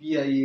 PIA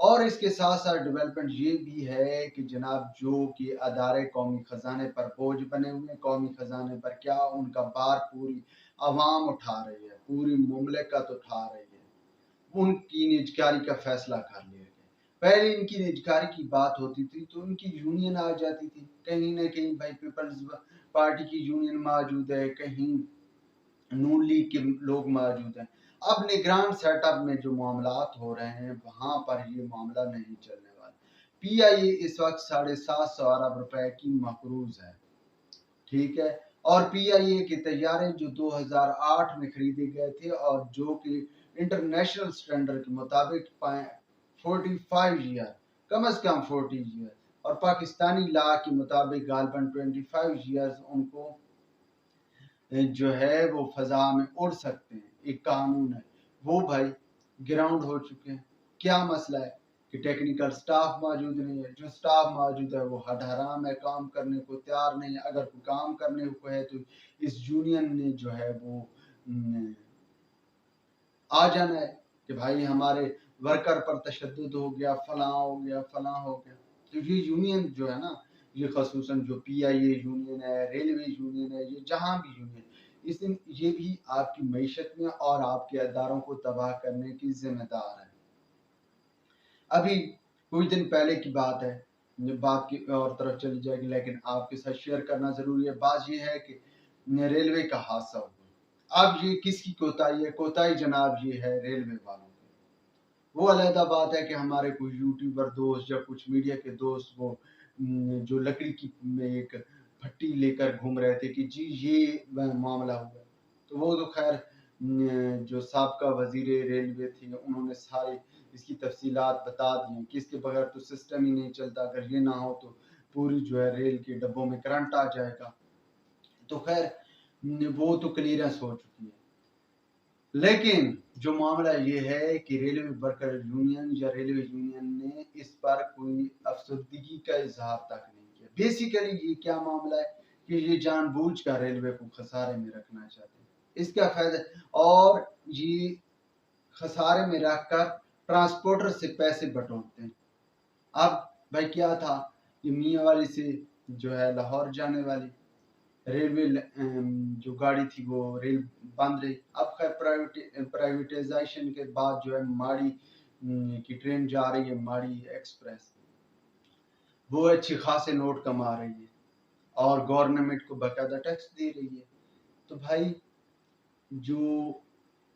اور اس کے ساتھ ساتھ ڈیولپمنٹ یہ بھی ہے کہ جناب جو کہ ادارے قومی خزانے پر بوجھ بنے ہوئے ہیں، قومی خزانے پر کیا ان کا بار پوری عوام اٹھا رہی ہے، پوری مملکت اٹھا رہی ہے، ان کی نجکاری کا فیصلہ کر لیا گیا۔ پہلے ان کی نجکاری کی بات ہوتی تھی تو ان کی یونین آ جاتی تھی، کہیں نہ کہیں بھائی پیپلز پارٹی کی یونین موجود ہے، کہیں نون لیگ کے لوگ موجود ہیں۔ اب نگران سیٹ اپ میں جو معاملات ہو رہے ہیں وہاں پر یہ معاملہ نہیں چلنے والا۔ پی آئی اے اس وقت 750 ارب روپے کی مقروض ہے، ٹھیک ہے، اور پی آئی اے کے طیارے جو 2008 میں خریدے گئے تھے اور جو کہ انٹرنیشنل سٹینڈرڈ کے مطابق 45 ایئر، کم از کم 40 ایئر، اور پاکستانی لا کے مطابق غالباً 25 ایئرز ان کو جو ہے وہ فضا میں اڑ سکتے ہیں، ایک قانون ہے، وہ بھائی گراؤنڈ ہو چکے ہیں۔ کیا مسئلہ ہے کہ ٹیکنیکل سٹاف موجود نہیں ہے، جو سٹاف موجود ہے وہ حد حرام ہے، کام کرنے کو تیار نہیں ہے۔ اگر کوئی کام کرنے کو ہے تو اس یونین نے جو ہے وہ آ جانا ہے کہ بھائی ہمارے ورکر پر تشدد ہو گیا، فلاں ہو گیا، فلاں ہو گیا۔ تو یہ یونین جو ہے نا، یہ خصوصاً جو پی آئی اے یونین ہے، ریلوے یونین ہے، یہ جہاں بھی یونین، یہ بھی آپ کی معیشت میں اور آپ کے اداروں کو تباہ کرنے کی ذمہ دار ہے۔ ابھی کچھ دن پہلے کی بات ہے، بات کی اور طرف چلی جائے گی لیکن آپ کے ساتھ شیئر کرنا ضروری ہے۔ بات یہ ہے کہ ریلوے کا حادثہ ہوا، اب یہ کس کی کوتاہی ہے؟ کوتاہی جناب یہ ہے ریلوے والوں کی۔ وہ علیحدہ بات ہے کہ ہمارے کچھ یوٹیوبر دوست یا کچھ میڈیا کے دوست وہ جو لکڑی کی ایک پھٹی لے کر گھوم رہے تھے کہ جی یہ معاملہ ہوا، تو وہ تو خیر جو سابقہ وزیر ریلوے تھے انہوں نے ساری اس کی تفصیلات بتا دی کہ اس کے بغیر تو سسٹم ہی نہیں چلتا، اگر یہ نہ ہو تو پوری جو ہے ریل کے ڈبوں میں کرنٹ آ جائے گا۔ تو خیر وہ تو کلیئرنس ہو چکی ہے، لیکن جو معاملہ یہ ہے کہ ریلوے ورکر یونین یا ریلوے یونین نے اس پر کوئی افسردگی کا اظہار تک نہیں کیا۔ بیسیکلی یہ کیا معاملہ ہے کہ یہ جان بوجھ کر ریلوے کو خسارے میں رکھنا چاہتے ہیں، اس کا فائدہ، اور یہ خسارے میں رکھ کر ٹرانسپورٹر سے پیسے بٹورتے ہیں۔ اب بھائی کیا تھا، یہ میاں والی سے جو ہے لاہور جانے والی ریلوے جو گاڑی تھی وہ ریل بند رہی۔ اب خیر پرائیویٹائزیشن کے بعد جو ہے ماڑی کی ٹرین جا رہی ہے، ماڑی ایکسپریس، وہ اچھی خاصے نوٹ کما رہی ہے اور گورنمنٹ کو باقاعدہ ٹیکس دے رہی ہے۔ تو بھائی جو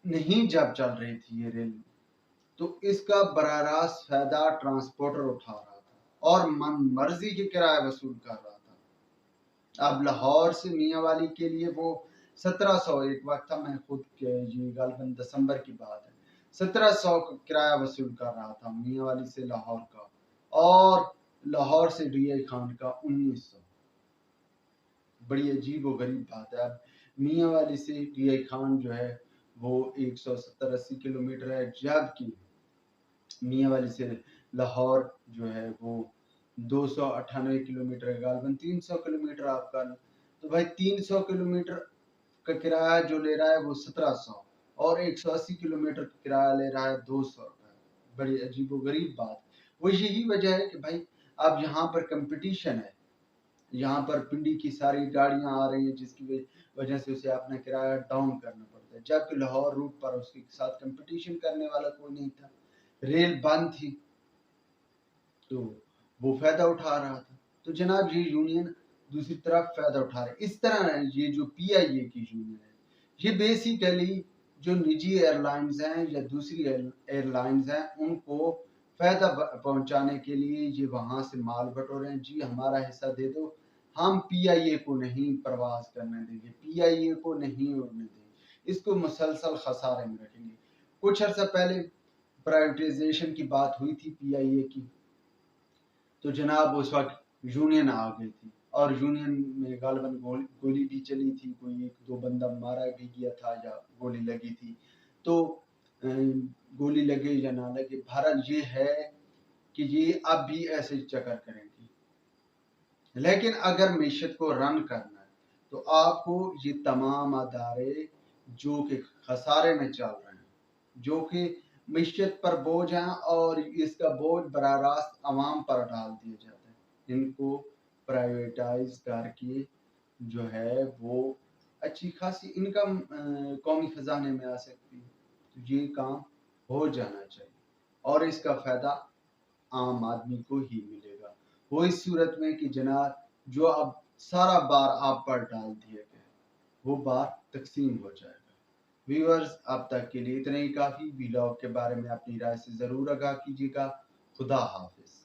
نہیں جب چل رہی تھی یہ ریل تو اس کا براہ راست فائدہ ٹرانسپورٹر اٹھا رہا تھا اور من مرضی کے کرایہ وصول کر رہا تھا۔ اب لاہور سے میاں والی کے لیے وہ 1700، ایک وقت تھا، میں خود یہ غالباً دسمبر کی بات ہے، 1700 کرایہ وصول کر رہا تھا میاں والی سے لاہور کا، اور لاہور سے ڈی آئی خان کا 1900۔ بڑی عجیب و غریب بات ہے۔ اب میاں والی سے ڈی آئی خان جو ہے وہ 170-80 کلومیٹر ہے، جبکہ میاں والی سے لاہور جو ہے وہ 298 کلومیٹر ہے، غالباً 300 کلومیٹر آپ کا۔ تو بھائی 300 کلومیٹر کا کرایہ جو لے رہا ہے وہ 1700 اور 180 کلومیٹر کا کرایہ لے رہا ہے 200 روپے۔ بڑی عجیب و غریب بات۔ وہ یہی وجہ ہے کہ بھائی اب یہاں پر کمپٹیشن ہے، یہاں پر پنڈی کی ساری گاڑیاں آ رہی ہیں جس کی وجہ سے اسے اپنا کرایہ ڈاؤن کرنا پڑتا ہے، جبکہ لاہور روٹ پر اس کے ساتھ کمپٹیشن کرنے والا کوئی نہیں تھا، ریل بند تھی تو وہ فائدہ اٹھا رہا تھا۔ تو جناب یہ یونین دوسری طرف فائدہ اٹھا رہے، اس طرح یہ جو پی آئی اے کی یونین ہے یہ بیسیکلی جو نجی ایئر لائنز ہیں یا دوسری ایئر لائنز ہیں ان کو فائدہ پہنچانے کے لیے یہ وہاں سے مال بٹورے ہیں، جی ہمارا حصہ دے دو، ہم پی آئی اے کو نہیں پرواز کرنے دیں گے، پی آئی اے کو نہیں اڑنے دیں گے، اس کو مسلسل خسارے میں رکھیں گے۔ کچھ عرصہ پہلے پرائیویٹائزیشن کی بات ہوئی تھی پی آئی اے کی، تو جناب اس وقت یونین آ گئی تھی اور یونین میں غالباً گولی بھی چلی تھی، کوئی 1-2 بندہ مارا بھی گیا تھا یا گولی لگی تھی۔ تو گولی لگے یا نہ لگے، بہرحال یہ ہے کہ یہ اب بھی ایسے چکر کریں گی، لیکن اگر معیشت کو رن کرنا ہے تو آپ کو یہ تمام ادارے جو کہ خسارے میں چل رہے ہیں، جو کہ معیشت پر بوجھ ہیں اور اس کا بوجھ براہ راست عوام پر ڈال دیا جاتا ہے. ان کو پرائیویٹائز کر کے جو ہے وہ اچھی خاصی انکم قومی خزانے میں آ سکتی ہے. تو یہ کام ہو جانا چاہیے اور اس کا فائدہ عام آدمی کو ہی ملے گا. وہ اس صورت میں کہ جناب جو اب سارا بار آپ پر ڈال دیا گیا وہ بار تقسیم ہو جائے گا. ویورز اب تک کے لیے اتنا ہی کافی. ویلاگ کے بارے میں اپنی رائے سے ضرور آگاہ کیجیے گا. خدا حافظ.